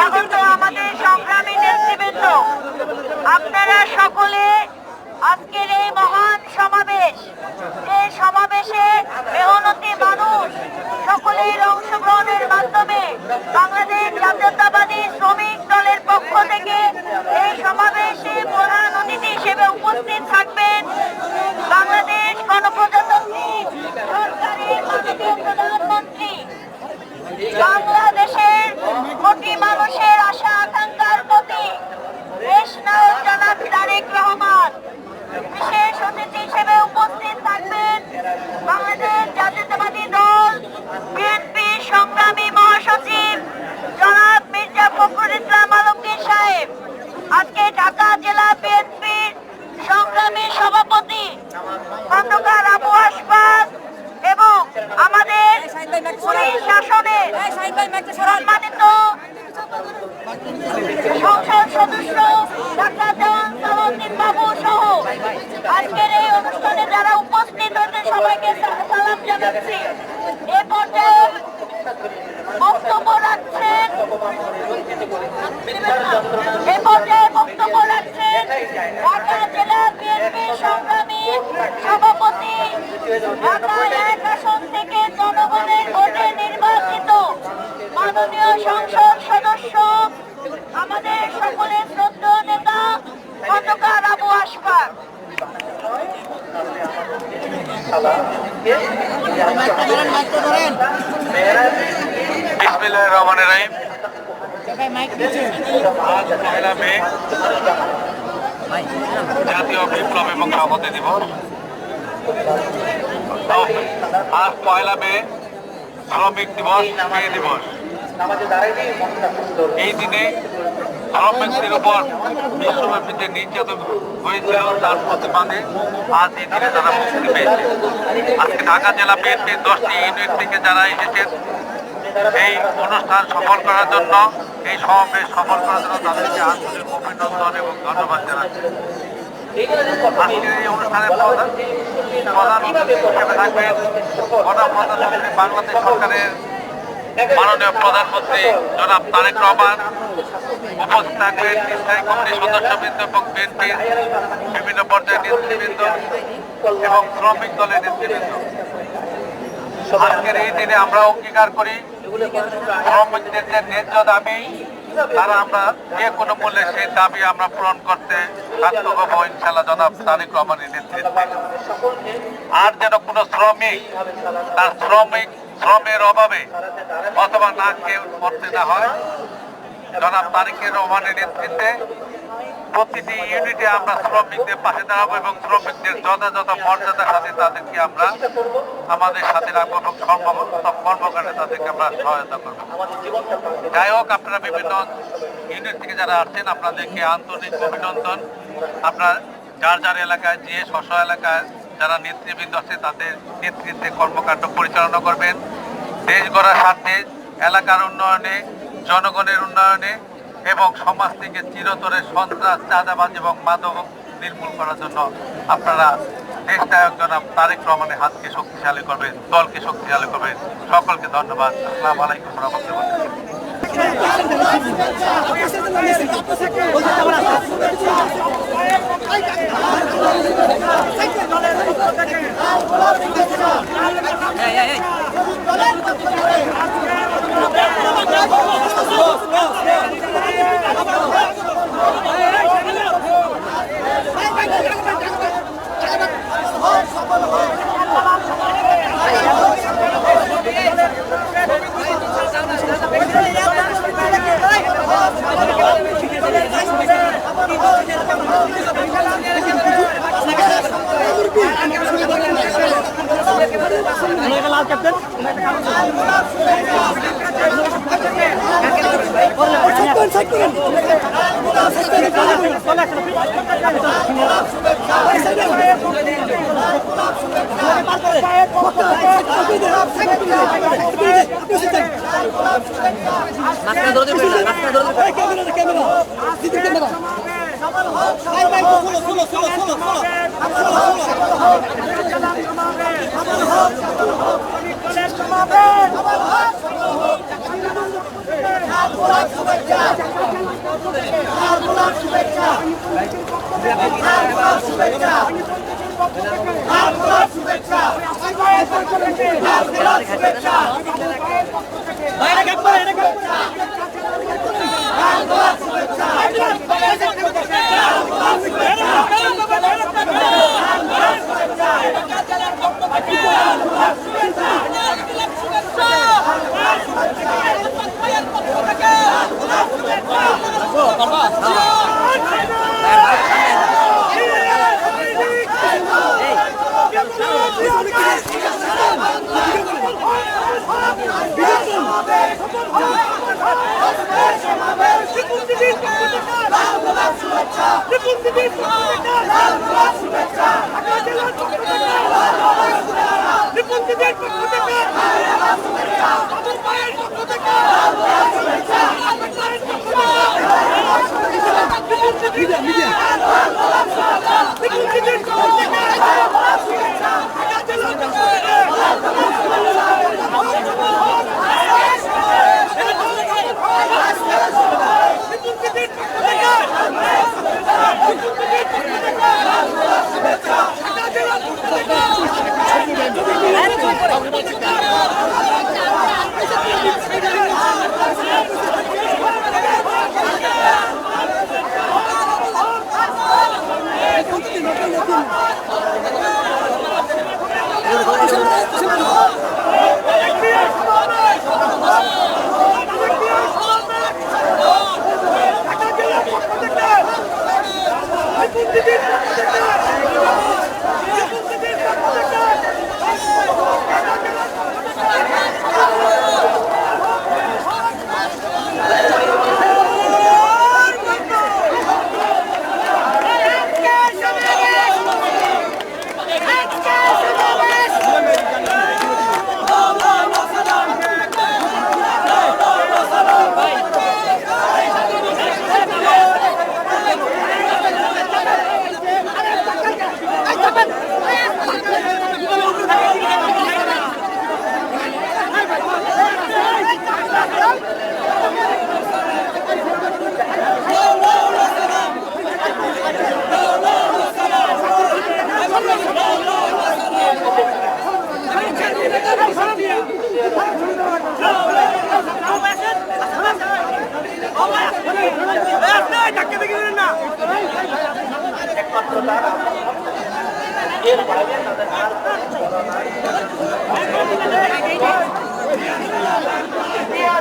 আগত আমাদের সংগ্রামী নেতৃবৃন্দ, আপনারা সকলে আজকের এই মহান সমাবেশ, এই সমাবেশে মেহনতি মানুষ সকলের অংশগ্রহণের মাধ্যমে বাংলাদেশ জাতীয়তাবাদী শ্রমিক দলের পক্ষ থেকে এই সমাবেশে প্রধান অতিথি হিসেবে উপস্থিত থাকবেন বাংলাদেশ গণপ্রজাতন্ত্রী সরকারের মাননীয় প্রধানমন্ত্রী, বাংলাদেশের কোটি মানুষের আশা আকাঙ্ক্ষার প্রতি দেশ নায়ক জনাব তারেক রহমান। বিশেষ অতিথি হিসেবে উপস্থিত থাকবেন বাংলাদেশ জাতীয়তাবাদী দল বিএনপি সংগ্রামী মহাসচিব জনাব মির্জা ফখরুল ইসলাম আলমগীর সাহেব, আজকে ঢাকা জেলা বিএনপির সংগ্রামী সভাপতি খন্দকার আবু আশফাক এবং আমাদের পুলিশ শাসনের সম্মানিত সংসদ সদস্য ডাক্তার দেওয়ান সালাউদ্দিন বাবু সহ আজকের এই অনুষ্ঠানে যারা উপস্থিত হয়েছে সবাইকে সালাম জানাচ্ছি। এ পর্যায়ে বক্তব্য রাখছেন ঢাকা জেলা বিএনপি সংগ্রামী সভাপতি, ঢাকা এক আসন থেকে জনগণের ভোটে নির্বাচিত মাননীয় সংসদ সদস্য, আমাদের সকলের শ্রদ্ধেয় নেতা খন্দকার আবু আশফাক। বিসমিল্লাহির রহমানির রহিম। পয়লা মে জাতীয় বিপ্লব এবং সংহতি দিবস। আজ পয়লা মে শ্রমিক দিবস, মে দিবস। এই দিনে শ্রমিকদের উপর বিশ্বব্যাপী যে নির্যাতন হয়েছিল তার প্রতিবাদে আজ এই দিনে তারা মুক্তি পেয়েছে। আজকে ঢাকা জেলা বিএনপির 10টি ইউনিট থেকে যারা এসেছেন এই অনুষ্ঠান সফল করার জন্য, এই সমাবেশ সফল করার জন্য তাদেরকে আন্তরিক অভিনন্দন এবং ধন্যবাদ জানাচ্ছি। আজকের এই অনুষ্ঠানের প্রধান অতিথি হিসেবে থাকবেন গণপ্রজাতন্ত্রী বাংলাদেশ সরকারের মাননীয় প্রধানমন্ত্রী জনাব তারেক রহমান। উপস্থিত থাকবেন স্থায়ী কমিটির সদস্যবৃন্দ এবং বিএনপির বিভিন্ন পর্যায়ের নেতৃবৃন্দ এবং শ্রমিক দলের নেতৃবৃন্দ। আজকের এই দিনে আমরা অঙ্গীকার করি শ্রমিকদের যে ন্যায্য দাবি, তারা আমরা যে কোনো মূল্যে সেই দাবি আমরা পূরণ করতে বাধ্য হবো ইনশাআল্লাহ জনাব তারেক রহমানের নেতৃত্বে। আর যেন কোনো শ্রমিক তার শ্রমের অভাবে অথবা না কেউ করতে না হয়, জনাব তারেক রহমানের নেতৃত্বে প্রতিটি ইউনিটে আমরা শ্রমিকদের পাশে দাঁড়াবো এবং শ্রমিকদের যথাযথ মর্যাদার সাথে তাদেরকে আমরা আমাদের সাথে রাখবো এবং কর্মকাণ্ডে তাদেরকে আমরা সহায়তা করবো। যাই হোক, আপনারা বিভিন্ন ইউনিট থেকে যারা আসছেন আপনাদেরকে আন্তরিক অভিনন্দন। আপনার যার যার এলাকায় যে স্ব এলাকায় যারা নেতৃবৃন্দ আছে তাদের নেতৃত্বে কর্মকাণ্ড পরিচালনা করবেন। দেশ গড়ার স্বার্থে, এলাকার উন্নয়নে, জনগণের উন্নয়নে এবং সমাজ থেকে চিরতরে সন্ত্রাস, চাঁদাবাজ এবং মাদক নির্মূল করার জন্য আপনারা দেশ নায়ক জনাব তারেক রহমানের হাতকে শক্তিশালী করবেন, দলকে শক্তিশালী করবেন। সকলকে ধন্যবাদ। আসসালামু আলাইকুম ওয়া রাহমাতুল্লাহ। ক্যামেরা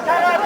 ছাড়া